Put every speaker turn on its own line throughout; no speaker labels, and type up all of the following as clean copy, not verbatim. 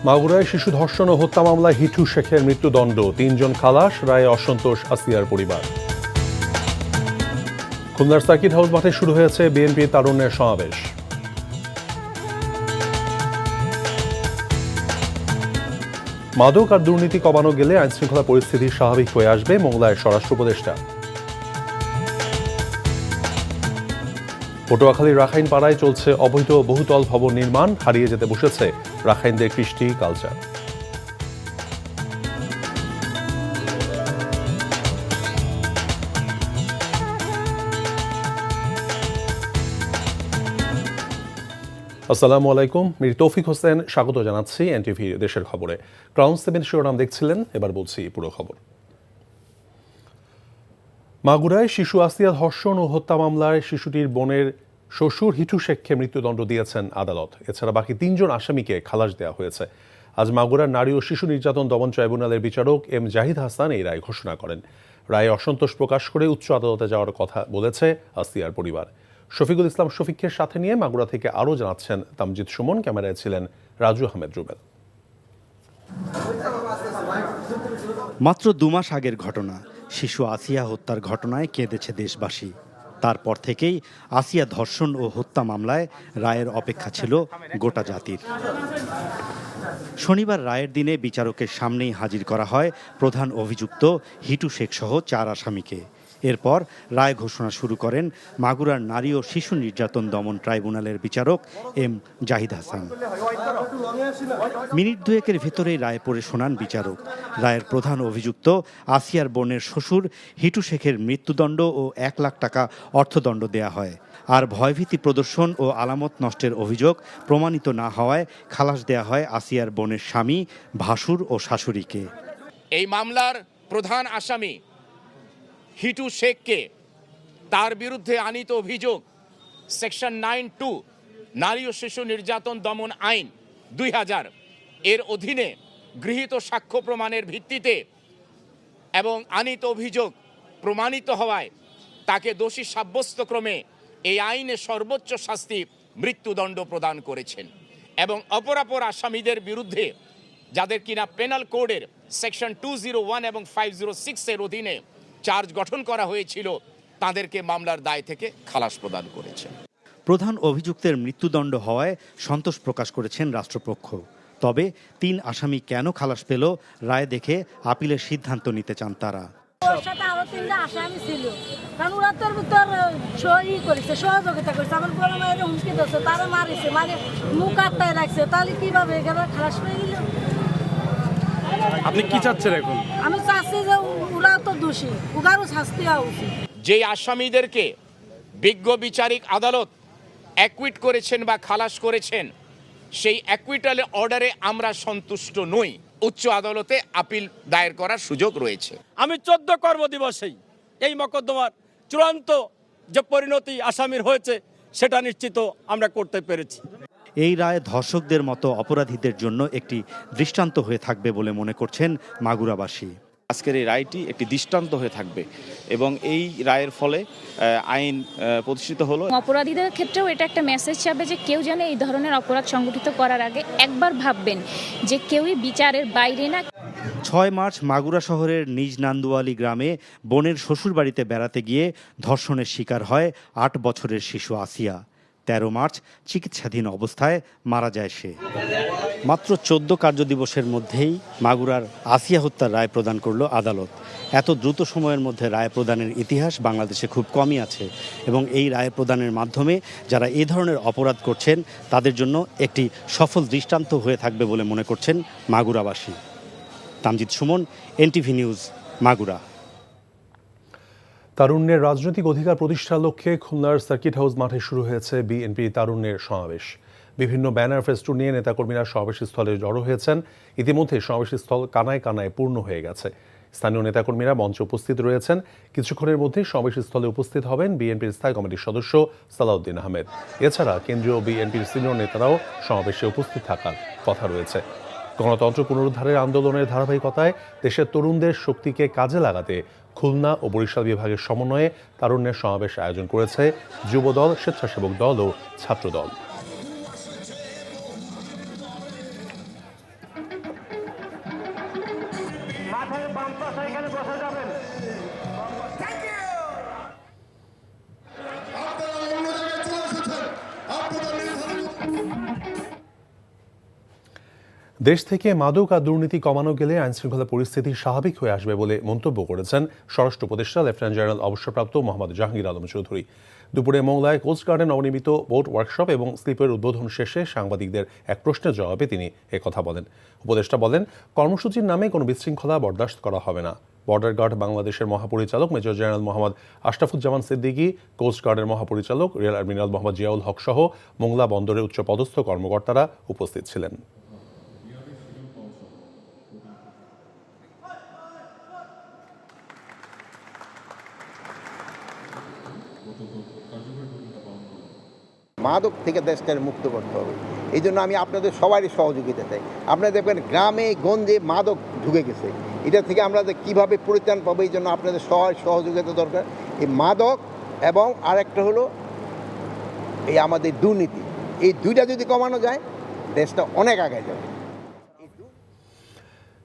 মাগুরায় শিশু ধর্ষণ ও হত্যা মামলায় হিটু শেখের মৃত্যুদণ্ড, ৩ জন খালাস, রায়ে অসন্তোষ আসিয়ার পরিবার। খুলনার সার্কিট হাউস মাঠে শুরু হয়েছে বিএনপি তারুণ্যের সমাবেশ। মাদক আর দুর্নীতি কমানো গেলে আইনশৃঙ্খলা পরিস্থিতি স্বাভাবিক হয়ে আসবে, মোংলায় স্বরাষ্ট্র উপদেষ্টা। পটুয়াখালীর রাখাইন পাড়ায় চলছে অবৈধ বহুতল ভবন নির্মাণ, হারিয়ে যেতে বসেছে রাখাইনদের কৃষ্টি কালচার। আসসালামু আলাইকুম, মির তৌফিক হোসেন স্বাগত জানাচ্ছি এনটিভি দেশের খবরে। ক্রাউন 7 শিরোনাম দেখছিলেন, এবার বলছি পুরো খবর। মাগুরায় শিশু আসিয়া ধর্ষণ ও হত্যা মামলায় শিশুটির বোনের শ্বশুর হিটু শেখকে মৃত্যুদণ্ড দিয়েছেন আদালত। এছাড়া বাকি 3 জন আসামিকে খালাস দেওয়া হয়েছে। আজ মাগুরার নারী ও শিশু নির্যাতন দমন ট্রাইব্যুনালের বিচারক এম জাহিদ হাসান এই রায় ঘোষণা করেন। রায়ে অসন্তোষ প্রকাশ করে উচ্চ আদালতে যাওয়ার কথা বলেছে আসিয়ার পরিবার। শফিকুল ইসলাম শফিককে সাথে নিয়ে মাগুরা থেকে আরও জানাচ্ছেন তামজিদ সুমন, ক্যামেরায় ছিলেন রাজু আহমেদ রুবেল।
মাত্র 2 মাস আগের ঘটনা, শিশু আসিয়া হত্যার ঘটনায় কেঁদেছে দেশবাসী। তারপর থেকেই আসিয়া ধর্ষণ ও হত্যা মামলায় রায়ের অপেক্ষা ছিল গোটা জাতির। শনিবার রায়ের দিনে বিচারকের সামনেই হাজির করা হয় প্রধান অভিযুক্ত হিটু শেখ সহ 4 আসামিকে। এরপর রায় ঘোষণা শুরু করেন মাগুরার নারী ও শিশু নির্যাতন দমন ট্রাইব্যুনালের বিচারক এম জাহিদ হাসান। মিনিট দুয়েকের ভেতরেই রায় পড়ে শোনান বিচারক। রায়ের প্রধান অভিযুক্ত আসিয়ার বোনের শ্বশুর হিটু শেখের মৃত্যুদণ্ড ও 1 লাখ টাকা অর্থদণ্ড দেয়া হয়। আর ভয়ভীতি প্রদর্শন ও আলামত নষ্টের অভিযোগ প্রমাণিত না হওয়ায় খালাস দেয়া হয় আসিয়ার বোনের স্বামী, ভাসুর ও শাশুড়িকে।
এই মামলার প্রধান আসামি হিটু শেখকে তার বিরুদ্ধে আনীত অভিযোগ সেকশন 9(2) নারী ও শিশু নির্যাতন দমন আইন 2000 এর অধীনে গৃহীত সাক্ষ্য প্রমাণের ভিত্তিতে এবং আনীত অভিযোগ প্রমাণিত হওয়ায় তাকে দোষী সাব্যস্তক্রমে এই আইনে সর্বোচ্চ শাস্তি মৃত্যুদণ্ড প্রদান করেছেন। এবং অপরাপর আসামিদের বিরুদ্ধে যাদের কিনা পেনাল কোডের সেকশন 201 এবং 506 এর অধীনে চার্জ গঠন করা হয়েছিল, তাদেরকে মামলার দায় থেকে খালাস প্রদান করেছে।
প্রধান অভিযুক্তের মৃত্যুদণ্ড হওয়ায় সন্তোষ প্রকাশ করেছেন রাষ্ট্রপক্ষ। তবে 3 আসামি কেন খালাস পেল, রায় দেখে আপিলের সিদ্ধান্ত নিতে চান তারা।
আরো 3টা আসামি ছিল, কারণ ওরা তোর ভিতর সহযোগিতা করেছে, আমার বড় মায়ের হুমকি দিচ্ছে, তারা মারিছে, মানে মুখ আটকায় রাখছে, তাহলে কিভাবে এখানে খালাস পেয়ে গেল?
আপনি কি চাচ্ছেন এখন?
আমি চাচ্ছি যে ওরা তো দোষী, ওরাও শাস্তি হওয়া উচিত।
যে আসামিদেরকে বিজ্ঞ বিচারিক আদালত অ্যাকুইট করেছেন বা খালাস করেছেন, সেই অ্যাকুইটাল অর্ডারে আমরা সন্তুষ্ট নই। উচ্চ আদালতে আপিল দায়ের করার সুযোগ রয়েছে।
আমি 14 কর্মদিবসেই এই মকদ্দমার চূড়ান্ত যে পরিণতি আসামির হয়েছে সেটা নিশ্চিত আমরা করতে পেরেছি।
এই রায় ধর্ষকদের মতো অপরাধীদের জন্য একটি দৃষ্টান্ত হয়ে থাকবে বলে মনে করছেন মাগুরাবাসী।
আজকের এই রায়টি একটি দৃষ্টান্ত হয়ে থাকবে এবং এই রায়ের ফলে আইন প্রতিষ্ঠিত হলো।
অপরাধীদের ক্ষেত্রেও এটা একটা মেসেজ যাবে যে কেউ যেন এই ধরনের অপরাধ সংগঠিত করার আগে একবার ভাববেন যে কেউই বিচারের বাইরে না।
6 মার্চ মাগুরা শহরের নিজ নান্দুয়ালি গ্রামে বোনের শ্বশুরবাড়িতে বেড়াতে গিয়ে ধর্ষণের শিকার হয় 8 বছরের শিশু আসিয়া। 13 মার্চ চিকিৎসাধীন অবস্থায় মারা যায় সে। মাত্র 14 কার্যদিবসের মধ্যেই মাগুরার আসিয়া হত্যার রায় প্রদান করল আদালত। এত দ্রুত সময়ের মধ্যে রায় প্রদানের ইতিহাস বাংলাদেশে খুব কমই আছে এবং এই রায় প্রদানের মাধ্যমে যারা এই ধরনের অপরাধ করছেন তাদের জন্য একটি সফল দৃষ্টান্ত হয়ে থাকবে বলে মনে করছেন মাগুরাবাসী। তামজিদ সুমন, এনটিভি নিউজ, মাগুরা।
তারুণ্যের রাজনৈতিক অধিকার প্রতিষ্ঠার লক্ষ্যে খুলনার সার্কিট হাউস মাঠে শুরু হয়েছে বিএনপি তারুণ্যের সমাবেশ। বিভিন্ন ব্যানার ফেস্টুন নিয়ে নেতাকর্মীরা সমাবেশস্থলে জড়ো হয়েছেন। ইতিমধ্যে সমাবেশস্থল কানায় কানায় পূর্ণ হয়ে গেছে। স্থানীয় নেতাকর্মীরা মঞ্চে উপস্থিত রয়েছেন। কিছুক্ষণের মধ্যে সমাবেশস্থলে উপস্থিত হবেন বিএনপির স্থায়ী কমিটির সদস্য সালাউদ্দিন আহমেদ। এছাড়া কেন্দ্রীয় বিএনপির সিনিয়র নেতারাও সমাবেশে উপস্থিত থাকার কথা রয়েছে। গণতন্ত্র পুনরুদ্ধারের আন্দোলনের ধারাবাহিকতায় দেশের তরুণদের শক্তিকে কাজে লাগাতে খুলনা ও বরিশাল বিভাগের সমন্বয়ে তারুণ্যের সমাবেশ আয়োজন করেছে যুবদল, স্বেচ্ছাসেবক দল ও ছাত্রদল। দেশ থেকে মাদক আর দুর্নীতি কমানো গেলে আইনশৃঙ্খলা পরিস্থিতি স্বাভাবিক হয়ে আসবে বলে মন্তব্য করেছেন স্বরাষ্ট্র উপদেষ্টা লেফটেন্যান্ট জেনারেল অবসরপ্রাপ্ত মোহাম্মদ জাহাঙ্গীর আলম চৌধুরী। দুপুরে মোংলায় কোস্টগার্ডের নবনির্মিত বোট ওয়ার্কশপ এবং স্লিপের উদ্বোধন শেষে সাংবাদিকদের এক প্রশ্নের জবাবে তিনি একথা বলেন। উপদেষ্টা বলেন, কর্মসূচির নামে কোনো বিশৃঙ্খলা বরদাস্ত করা হবে না। বর্ডার গার্ড বাংলাদেশের মহাপরিচালক মেজর জেনারেল মোহাম্মদ আশরাফুজ্জামান সিদ্দিকী, কোস্টগার্ডের মহাপরিচালক রিয়ার অ্যাডমিরাল মোহাম্মদ জিয়াউল হক সহ মোংলা বন্দরের উচ্চপদস্থ কর্মকর্তারা উপস্থিত ছিলেন।
মাদক থেকে দেশকে মুক্ত করতে হবে। এই জন্য আমি আপনাদের সবারই সহযোগিতা চাই। আপনারা দেখবেন গ্রামে গঞ্জে মাদক ঢুকে গেছে, এটা থেকে আমরা কীভাবে পরিত্রাণ পাবো, এই জন্য আপনাদের সবার সহযোগিতা দরকার। এই মাদক এবং আরেকটা হলো এই আমাদের দুর্নীতি, এই দুইটা যদি কমানো যায় দেশটা অনেক আগে যাবে।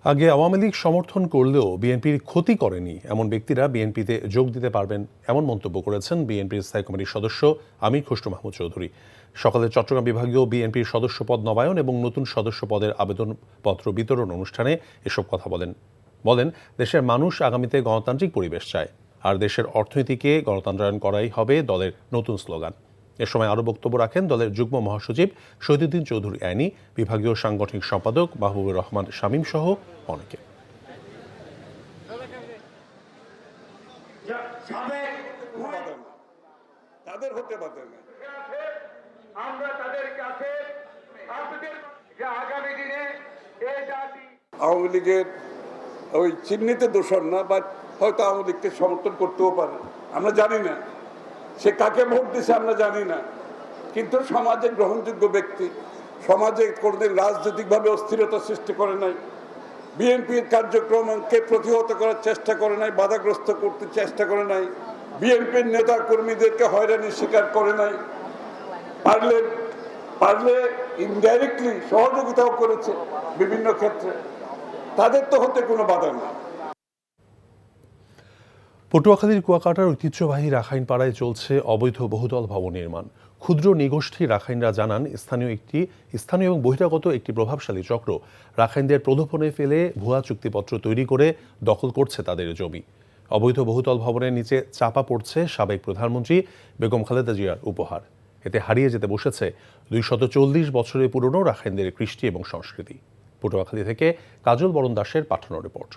আগে আওয়ামী লীগ সমর্থন করলেও বিএনপির ক্ষতি করেনি এমন ব্যক্তিরা বিএনপিতে যোগ দিতে পারবেন এমন মন্তব্য করেছেন বিএনপির স্থায়ী কমিটির সদস্য আমির খসরু মাহমুদ চৌধুরী। সকালে চট্টগ্রাম বিভাগীয় বিএনপির সদস্য পদ নবায়ন এবং নতুন সদস্য পদের আবেদনপত্র বিতরণ অনুষ্ঠানে এসব কথা বলেন দেশের মানুষ আগামীতে গণতান্ত্রিক পরিবেশ চায়, আর দেশের অর্থনীতিকে গণতন্ত্রায়ন করাই হবে দলের নতুন স্লোগান। এ সময় আরও বক্তব্য রাখেন দলের যুগ্ম মহাসচিব শহীদুদ্দিন চৌধুরী আইনি, বিভাগীয় সাংগঠনিক সম্পাদক মাহবুবুর রহমান শামীম সহ অনেকে।
তাদের হতে পারে না, আমরা তাদের কাছে আগামী দিনে এই জাতি আওয়ামী লীগের ওই চিহ্নিত দোষর না, বাট হয়তো আওয়ামী লীগকে সমর্থন করতেও পারে, আমরা জানি না সে কাকে ভোট দিছে, আমরা জানি না। কিন্তু সমাজে গ্রহণযোগ্য ব্যক্তি, সমাজে কোনোদিন রাজনৈতিকভাবে অস্থিরতা সৃষ্টি করে নাই, বিএনপির কার্যক্রমকে প্রতিহত করার চেষ্টা করে নাই, বাধাগ্রস্ত করতে চেষ্টা করে নাই, বিএনপির নেতা কর্মীদেরকে হয়রানির শিকার করে নাই, পারলে ইনডাইরেক্টলি সহযোগিতাও করেছে বিভিন্ন ক্ষেত্রে, তাদের তো হতে কোনো বাধা নেই।
পটুয়াখালীর কুয়াকাটার ঐতিহ্যবাহী রাখাইন পাড়ায় চলছে অবৈধ বহুতল ভবন নির্মাণ। ক্ষুদ্র নিগোষ্ঠী রাখাইনরা জানান, স্থানীয় এবং বহিরাগত একটি প্রভাবশালী চক্র রাখাইনদের প্রলোভনে ফেলে ভুয়া চুক্তিপত্র তৈরি করে দখল করছে তাদের জমি। অবৈধ বহুতল ভবনের নিচে চাপা পড়ছে সাবেক প্রধানমন্ত্রী বেগম খালেদা জিয়ার উপহার। এতে হারিয়ে যেতে বসেছে 240 বছরের পুরনো রাখাইনদের কৃষ্টি এবং সংস্কৃতি। পটুয়াখালী থেকে কাজল বরণ দাসের পাঠানো রিপোর্ট।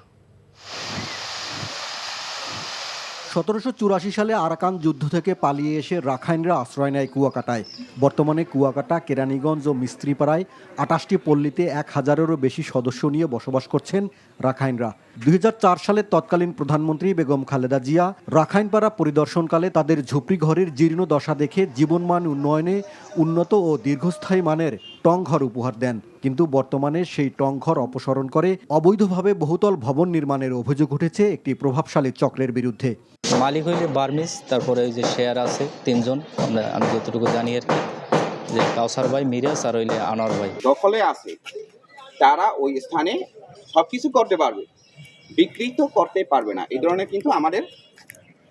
1784 সালে আরাকান যুদ্ধ থেকে পালিয়ে এসে রাখাইনরা আশ্রয় নেয় কুয়াকাটায়। বর্তমানে কুয়াকাটা, কেরানীগঞ্জ ও মিস্ত্রিপাড়ায় 28টি পল্লীতে 1000-এরও বেশি সদস্য নিয়ে বসবাস করছেন রাখাইনরা। 2004 সালে তৎকালীন প্রধানমন্ত্রী বেগম খালেদা জিয়া রাখাইনপাড়া পরিদর্শনকালে তাদের ঝুপড়ি ঘরের জীর্ণ দশা দেখে জীবনমান উন্নয়নে উন্নত ও দীর্ঘস্থায়ী মানের টংঘর উপহার দেন। কিন্তু বর্তমানে সেই টংঘর অপসারণ করে অবৈধভাবে বহুতল ভবন নির্মাণের অভিযোগ উঠেছে একটি প্রভাবশালী চক্রের বিরুদ্ধে।
মালিক হইলে বার্মিস, তারপরে ওই যে শেয়ার আছে 3 জন, আমি যতটুকু জানি আর কি, যে কাউসার ভাই, মিরাজ আর হইলে আনোয়ার ভাই।
দখলে আছে, তারা ওই স্থানে সবকিছু করতে পারবে, বিক্রি তো করতে পারবে না, এই ধরনের কিন্তু আমাদের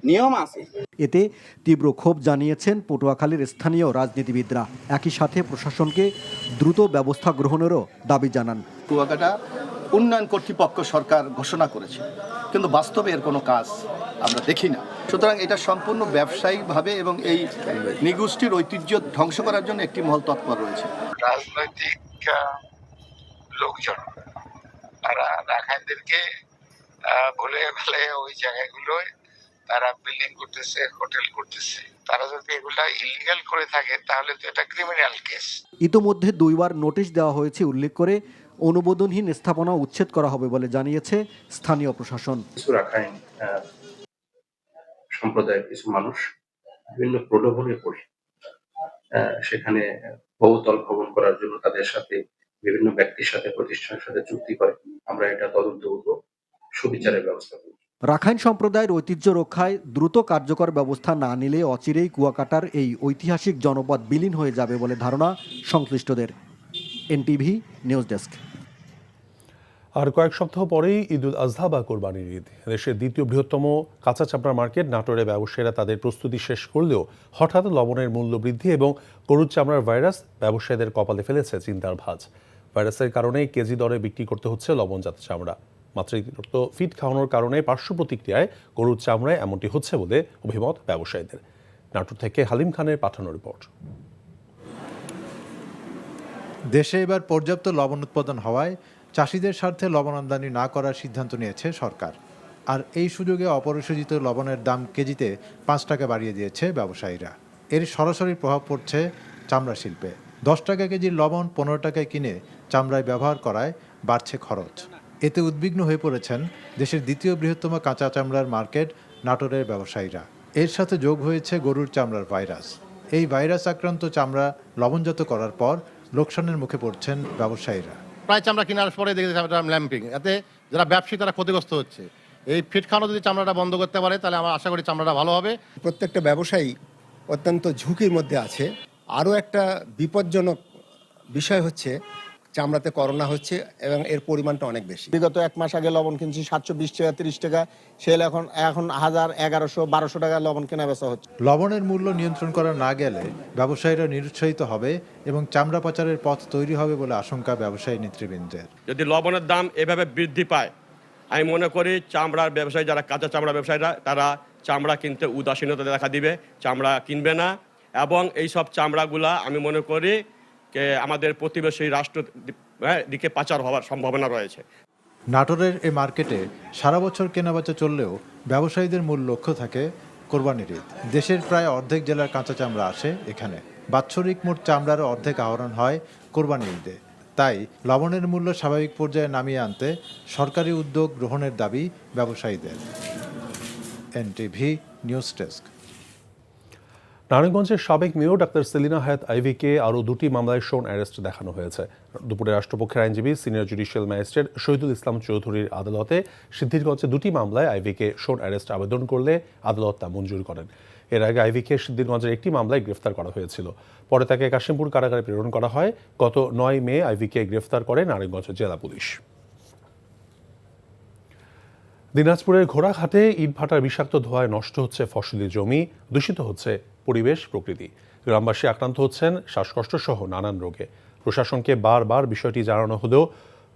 নিয়ম আছে।
এতে তীব্র ক্ষোভ জানিয়েছেন পটুয়াখালীর স্থানীয় রাজনীতিবিদরা। একই সাথে প্রশাসনকে দ্রুত ব্যবস্থা গ্রহণেরও দাবি জানান।
কুয়াকাটা উন্নয়ন কর্তৃপক্ষ সরকার ঘোষণা করেছে, কিন্তু বাস্তবে এর কোনো কাজ আমরা দেখি না। সুতরাং এটা সম্পূর্ণ ব্যবসায়িকভাবে এবং এই নিগোষ্ঠীর ঐতিহ্য ধ্বংস করার জন্য একটি মহল তৎপর রয়েছে।
রাজনৈতিক লোকজন তারা রাখাইনদেরকে ভুলে ফেলে ওই জায়গাগুলোয় তারা বিল্ডিং করতেছে, হোটেল করতেছে। তারা যদি এগুলা ইলিগাল করে থাকে তাহলে তো এটা ক্রিমিনাল কেস।
ইতোমধ্যে 2 বার নোটিশ দেওয়া হয়েছে উল্লেখ করে অনুমোদনহীন স্থাপনা উচ্ছেদ করা হবে বলে জানিয়েছে স্থানীয় প্রশাসন।
কিছু রাখাইন সম্প্রদায়ের কিছু মানুষ বিভিন্ন প্রলোভনে পড়ে সেখানে বহুতল ভবন করার জন্য তাদের সাথে বিভিন্ন ব্যক্তির সাথে, প্রতিষ্ঠানের সাথে চুক্তি করে। আমরা এটা তদন্ত করব, সুবিচারের ব্যবস্থা করব।
রাখাইন সম্প্রদায়ের ঐতিহ্য রক্ষায় দ্রুত কার্যকর ব্যবস্থা না নিলে অচিরেই কুয়াকাটার এই ঐতিহাসিক জনপদ বিলীন হয়ে যাবে বলে ধারণা সংশ্লিষ্টদের। NTV news desk.
আর কয়েক সপ্তাহ পরেই ঈদুল আজহা বা কোরবানির ঈদ। দেশের দ্বিতীয় বৃহত্তম কাঁচা চামড়া মার্কেট নাটোরে ব্যবসায়ীরা তাদের প্রস্তুতি শেষ করলেও হঠাৎ লবণের মূল্য বৃদ্ধি এবং গরুর চামড়ার ভাইরাস ব্যবসায়ীদের কপালে ফেলেছে চিন্তার ভাঁজ। ভাইরাসের কারণে কেজি দরে বিক্রি করতে হচ্ছে লবণজাত চামড়া। মাত্রাতিরিক্ত ফিড খাওয়ানোর কারণে পার্শ্ব প্রতিক্রিয়ায় গরুর চামড়ায় এমনটি হচ্ছে বলে অভিমত ব্যবসায়ীদের। নাটোর থেকে হালিম খানের পাঠানো রিপোর্ট।
দেশে এবার পর্যাপ্ত লবণ উৎপাদন হওয়ায় চাষিদের স্বার্থে লবণ আমদানি না করার সিদ্ধান্ত নিয়েছে সরকার। আর এই সুযোগে অপরিশোধিত লবণের দাম কেজিতে 5 টাকা বাড়িয়ে দিয়েছে ব্যবসায়ীরা। এর সরাসরি প্রভাব পড়ছে চামড়া শিল্পে। 10 টাকা কেজির লবণ 15 টাকায় কিনে চামড়ায় ব্যবহার করায় বাড়ছে খরচ। এতে উদ্বিগ্ন হয়ে পড়েছেন দেশের দ্বিতীয় বৃহত্তম কাঁচা চামড়ার মার্কেট নাটোরের ব্যবসায়ীরা। এর সাথে যোগ হয়েছে গরুর চামড়ার ভাইরাস। এই ভাইরাস আক্রান্ত চামড়া লবণজাত করার পর লোকসানের মুখে পড়ছেন ব্যবসায়ীরা।
প্রায় চামড়া কেনার পরে দেখেছি ল্যাম্পিং, এতে যারা ব্যবসায়ী তারা ক্ষতিগ্রস্ত হচ্ছে। এই ফিট খাওয়ানো যদি চামড়াটা বন্ধ করতে পারে তাহলে আমরা আশা করি চামড়াটা ভালো হবে।
প্রত্যেকটা ব্যবসায়ী অত্যন্ত ঝুঁকির মধ্যে আছে। আরও একটা বিপজ্জনক বিষয় হচ্ছে চামড়াতে করোনা হচ্ছে এবং এর পরিমাণটা অনেক বেশি।
বিগত 1 মাস আগে লবণ কিনছি 720 টাকা 30 টাকা, সেল এখন 1000, 1100, 1200 টাকা লবণ কেনা বেচা হচ্ছে।
লবণের মূল্য নিয়ন্ত্রণ করা না গেলে ব্যবসায়ীরা নিরুৎসাহিত হবে এবং চামড়া পাচারের পথ তৈরি হবে বলে আশঙ্কা ব্যবসায়ী নেতৃবৃন্দের।
যদি লবণের দাম এভাবে বৃদ্ধি পায়, আমি মনে করি চামড়ার ব্যবসায়ী, যারা কাঁচা চামড়া ব্যবসায়ীরা, তারা চামড়া কিনতে উদাসীনতা দেখা দিবে, চামড়া কিনবে না। এবং এই সব চামড়াগুলা আমি মনে করি আমাদের প্রতিবেশী রাষ্ট্র দিকে পাচার হওয়ার সম্ভাবনা রয়েছে।
নাটোরের এই মার্কেটে সারা বছর কেনাবেচা চললেও ব্যবসায়ীদের মূল লক্ষ্য থাকে কোরবানির ঈদ। দেশের প্রায় অর্ধেক জেলার কাঁচা চামড়া আসে এখানে। বাৎসরিক মোট চামড়ার অর্ধেক আহরণ হয় কোরবানির ঈদে। তাই লবণের মূল্য স্বাভাবিক পর্যায়ে নামিয়ে আনতে সরকারি উদ্যোগ গ্রহণের দাবি ব্যবসায়ীদের। NTV news desk.
নারায়ণগঞ্জের সাবেক মেয়র ডাক্তার সেলিনা হায়াত আইভিকে আরও 2টি মামলায় শোন অ্যারেস্ট দেখানো হয়েছে। দুপুরে রাষ্ট্রপক্ষের আইনজীবী senior judicial magistrate Shahidul Islam চৌধুরীর আদালতে সিদ্ধিরগঞ্জে 2টি মামলায় আইভিকে শোন অ্যারেস্ট আবেদন করলে আদালত তা মঞ্জুর করেন। এর আগে আইভিকে সিদ্ধিরগঞ্জের একটি মামলায় গ্রেফতার করা হয়েছিল। পরে তাকে কাশিমপুর কারাগারে প্রেরণ করা হয়। গত 9 মে আইভিকে গ্রেফতার করে নারায়ণগঞ্জ জেলা পুলিশ। দিনাজপুরের ঘোড়াঘাটে ইটভাটার বিষাক্ত ধোঁয়ায় নষ্ট হচ্ছে ফসলি জমি, দূষিত হচ্ছে পরিবেশ প্রকৃতি। গ্রামবাসী আক্রান্ত হচ্ছেন শ্বাসকষ্ট সহ নানান রোগে। প্রশাসনকে বারবার বিষয়টি জানানো হলেও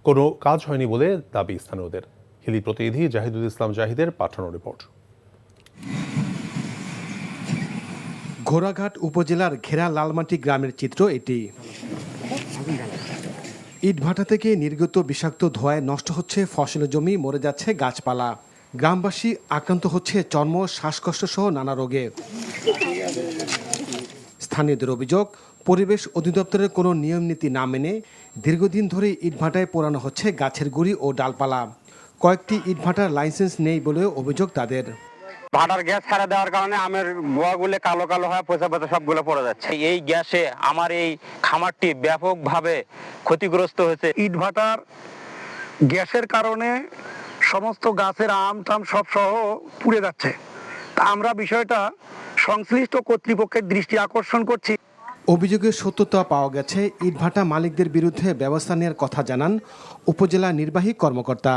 কোনো কাজ হয়নি বলে দাবি স্থানীয়দের। হিলি প্রতিনিধি জাহিদুল ইসলাম জাহিদের পাঠানো রিপোর্ট।
ঘোড়াঘাট উপজেলার ঘেরা লালমাটি গ্রামের চিত্র এটি। ইটভাটা থেকে নির্গত বিষাক্ত ধোঁয়ায় নষ্ট হচ্ছে ফসলি জমি, মরে যাচ্ছে গাছপালা। গ্রামবাসী আক্রান্ত হচ্ছে চর্ম, শ্বাসকষ্ট সহ নানা রোগে। স্থানীয়দের অভিযোগ, পরিবেশ অধিদপ্তরের কোনো নিয়ম নীতি না মেনে দীর্ঘদিন ধরে ইটভাটায় পোড়ানো হচ্ছে গাছের গুঁড়ি ও ডালপালা। কয়েকটি ইটভাটার লাইসেন্স নেই বলেও অভিযোগ তাদের।
ভাটার গ্যাস ছাড়া দেওয়ার কারণে আমের গোয়াগুলো কালো কালো হয়, পচা পচা সবগুলো পড়ে যাচ্ছে। এই গ্যাসে আমার এই খামারটি ব্যাপকভাবে ক্ষতিগ্রস্ত হয়েছে।
ইটভাটার গ্যাসের কারণে সমস্ত গাছের আম টাম সব সহ পুড়ে যাচ্ছে। তা আমরা বিষয়টা সংশ্লিষ্ট কর্তৃপক্ষের দৃষ্টি আকর্ষণ করছি।
অভিযোগের সত্যতা পাওয়া গেছে। ইটভাটা মালিকদের বিরুদ্ধে ব্যবস্থা নেওয়ার কথা জানান উপজেলা নির্বাহী কর্মকর্তা।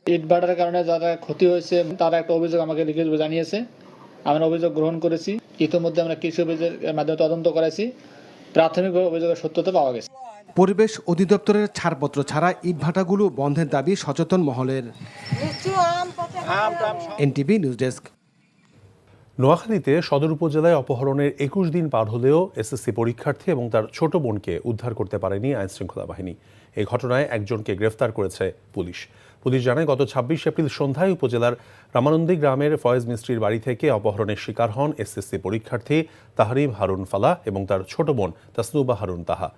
ইটভাটার কারণে যারা ক্ষতি হয়েছে তারা একটা অভিযোগ আমাকে লিখিতভাবে জানিয়েছে। আমরা অভিযোগ গ্রহণ করেছি। ইতিমধ্যে আমরা কৃষি অভিযোগের মাধ্যমে তদন্ত করেছি। প্রাথমিকভাবে অভিযোগের সত্যতা পাওয়া গেছে।
পরিবেশ অধিদপ্তরের ছাড়পত্র ছাড়া ইটভাটাগুলো বন্ধের দাবি সচেতন মহলের। NTV news desk.
নোয়াখালীতে সদর উপজেলায় অপহরণের 21 দিন পার হলেও এসএসসি পরীক্ষার্থী এবং তার ছোট বোনকে উদ্ধার করতে পারেনি আইনশৃঙ্খলা বাহিনী। এই ঘটনায় একজনকে গ্রেফতার করেছে পুলিশ। পুলিশ জানায়, গত 26 এপ্রিল সন্ধ্যায় উপজেলার রামানন্দী গ্রামের ফয়েজ মিস্ত্রির বাড়ি থেকে অপহরণের শিকার হন এসএসসি পরীক্ষার্থী তাহরিব হারুন ফালা এবং তার ছোট বোন তাসনুবা হারুন তাহা।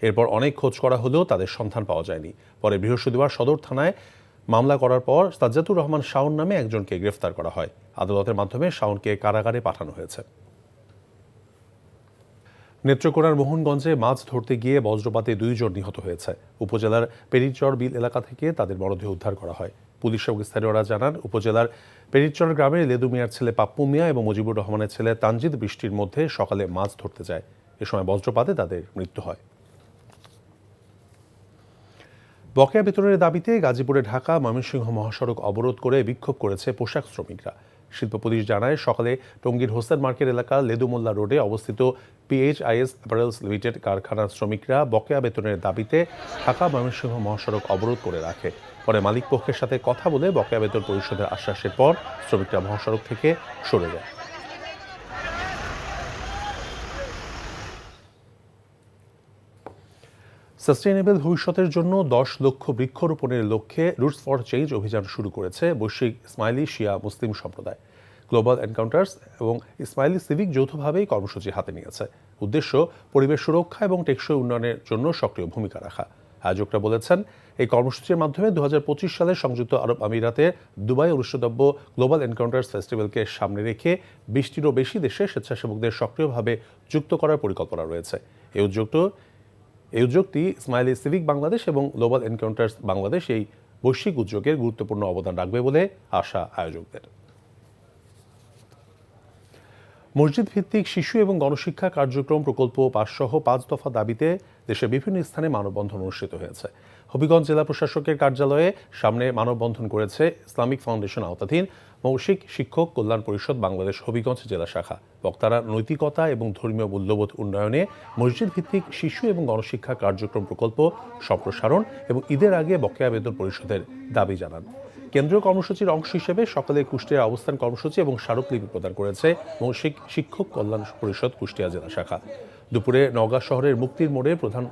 এরপর অনেক খোঁজ করা হলেও তাদের সন্ধান পাওয়া যায়নি। পরে বৃহস্পতিবার সদর থানায় মামলা করার পর সাজ্জাতুর রহমান শাওন নামে একজনকে গ্রেফতার করা হয়। আদালতের মাধ্যমে শাওনকে কারাগারে পাঠানো হয়েছে। নেত্রকোনার মোহনগঞ্জে মাছ ধরতে গিয়ে বজ্রপাতে 2 জন নিহত হয়েছে। উপজেলার পেরিচর বিল এলাকা থেকে তাদের মরদেহ উদ্ধার করা হয়। পুলিশ এবং স্থানীয়রা জানান, উপজেলার পেরিচর গ্রামের লেদু মিয়ার ছেলে পাপ্পু মিয়া এবং মুজিবুর রহমানের ছেলে তানজিদ বৃষ্টির মধ্যে সকালে মাছ ধরতে যায়। এ সময় বজ্রপাতে তাদের মৃত্যু হয়। বকেয়া বেতনের দাবিতে গাজীপুরে ঢাকা ময়মনসিংহ মহাসড়ক অবরোধ করে বিক্ষোভ করেছে পোশাক শ্রমিকরা। শিল্প পুলিশ জানায়, সকালে টঙ্গীর হোসেন মার্কেট এলাকার লেদুমোল্লা রোডে অবস্থিত PHIS অ্যাপারেলস লিমিটেড কারখানার শ্রমিকরা বকেয়া বেতনের দাবিতে ঢাকা ময়মনসিংহ মহাসড়ক অবরোধ করে রাখে। পরে মালিক পক্ষের সাথে কথা বলে বকেয়া বেতন পরিশোধের আশ্বাসের পর শ্রমিকরা মহাসড়ক থেকে সরে যায়। সাস্টেইনেবল ভবিষ্যতের জন্য 10 লক্ষ বৃক্ষরোপণের লক্ষ্যে রুটস ফর চেঞ্জ অভিযান শুরু করেছে বৈশ্বিক ইসমাইলি শিয়া মুসলিম সম্প্রদায়। গ্লোবাল এনকাউন্টার্স এবং ইসমাইলি সিভিক যৌথভাবেই কর্মসূচি হাতে নিয়েছে। উদ্দেশ্য পরিবেশ সুরক্ষা এবং টেকসই উন্নয়নের জন্য সক্রিয় ভূমিকা রাখা। আয়োজকরা বলেছেন, এই কর্মসূচির মাধ্যমে 2025 সালে সংযুক্ত আরব আমিরাতে দুবাই অনুষ্ঠিতব্য গ্লোবাল এনকাউন্টার্স ফেস্টিভ্যালকে সামনে রেখে 20টিরও বেশি দেশে স্বেচ্ছাসেবকদের সক্রিয়ভাবে যুক্ত করার পরিকল্পনা রয়েছে। এই উদ্যোগটি ইসমাইলি সিভিক বাংলাদেশ এবং গ্লোবাল এনকাউন্টার্স বাংলাদেশ এই বৈশ্বিক উদ্যোগের গুরুত্বপূর্ণ অবদান রাখবে বলে আশা আয়োজকদের। মসজিদ ভিত্তিক শিশু এবং গণশিক্ষা কার্যক্রম প্রকল্প পাসসহ 5 দফা দাবিতে দেশের বিভিন্ন স্থানে মানববন্ধন অনুষ্ঠিত হয়েছে। হবিগঞ্জ জেলা প্রশাসকের কার্যালয়ে সামনে মানববন্ধন করেছে ইসলামিক ফাউন্ডেশন আওতাধীন মৌখিক শিক্ষক কল্যাণ পরিষদ বাংলাদেশ হবিগঞ্জ জেলা শাখা। বক্তারা নৈতিকতা এবং ধর্মীয় মূল্যবোধ উন্নয়নে মসজিদ ভিত্তিক শিশু এবং গণশিক্ষা কার্যক্রম প্রকল্প সম্প্রসারণ এবং ঈদের আগে বকেয়া বেতন পরিশোধের দাবি জানান। কেন্দ্রীয় কর্মসূচির অংশ হিসেবে সকালে কুষ্টিয়ার অবস্থান কর্মসূচি এবং স্মারকলিপি প্রদান করেছে মৌখিক শিক্ষক কল্যাণ পরিষদ কুষ্টিয়া জেলা শাখা। দুপুরে নওগাঁ শহরের মুক্তির মোড়ে প্রধান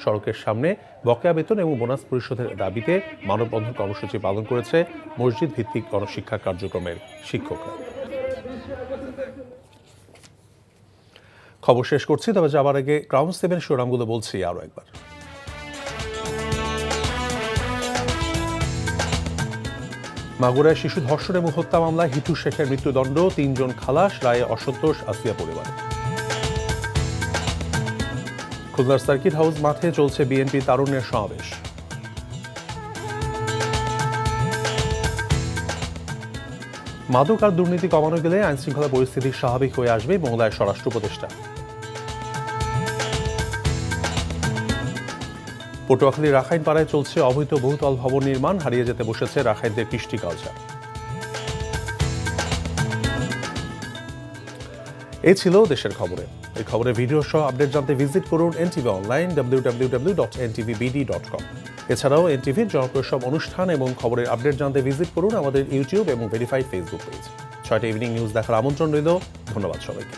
সড়কের সামনে বকেয়া বেতন এবং বোনাস পরিশোধের দাবিতে মানববন্ধন কর্মসূচি পালন করেছে মসজিদ ভিত্তিক গণশিক্ষা কার্যক্রমের শিক্ষকরা। খবর শেষ করছি, তবে যাবার আগে ক্রাউন 7 শিরোনামগুলো বলছি আরও একবার। মাগুরায় শিশু ধর্ষণ এবং হত্যা মামলায় হিটু শেখের মৃত্যুদণ্ড, 3 জন খালাস, রায়ে অসন্তোষ আসিয়া পরিবার। খুলনার সার্কিট হাউস মাঠে চলছে বিএনপি তারুণ্যের সমাবেশ। মাদক আর দুর্নীতি কমানো গেলে আইনশৃঙ্খলা পরিস্থিতি স্বাভাবিক হয়ে আসবে, মোংলায় স্বরাষ্ট্র উপদেষ্টা। পটুয়াখালী রাখাইন পাড়ায় চলছে অবৈধ বহুতল ভবন নির্মাণ, হারিয়ে যেতে বসেছে রাখাইনদের কৃষ্টি কালচার। এই ছিল দেশের খবরে। এই খবরের ভিডিও সহ আপডেট জানতে ভিজিট করুন এনটিভি অনলাইন www.ntv.bd.com। এছাড়াও এনটিভির জনপ্রিয় সব অনুষ্ঠান এবং খবরের আপডেট জানতে ভিজিট করুন আমাদের ইউটিউব এবং ভেরিফাইড ফেসবুক পেজ। 6টা ইভিনিং নিউজ দেখার আমন্ত্রণ রইল। ধন্যবাদ সবাইকে।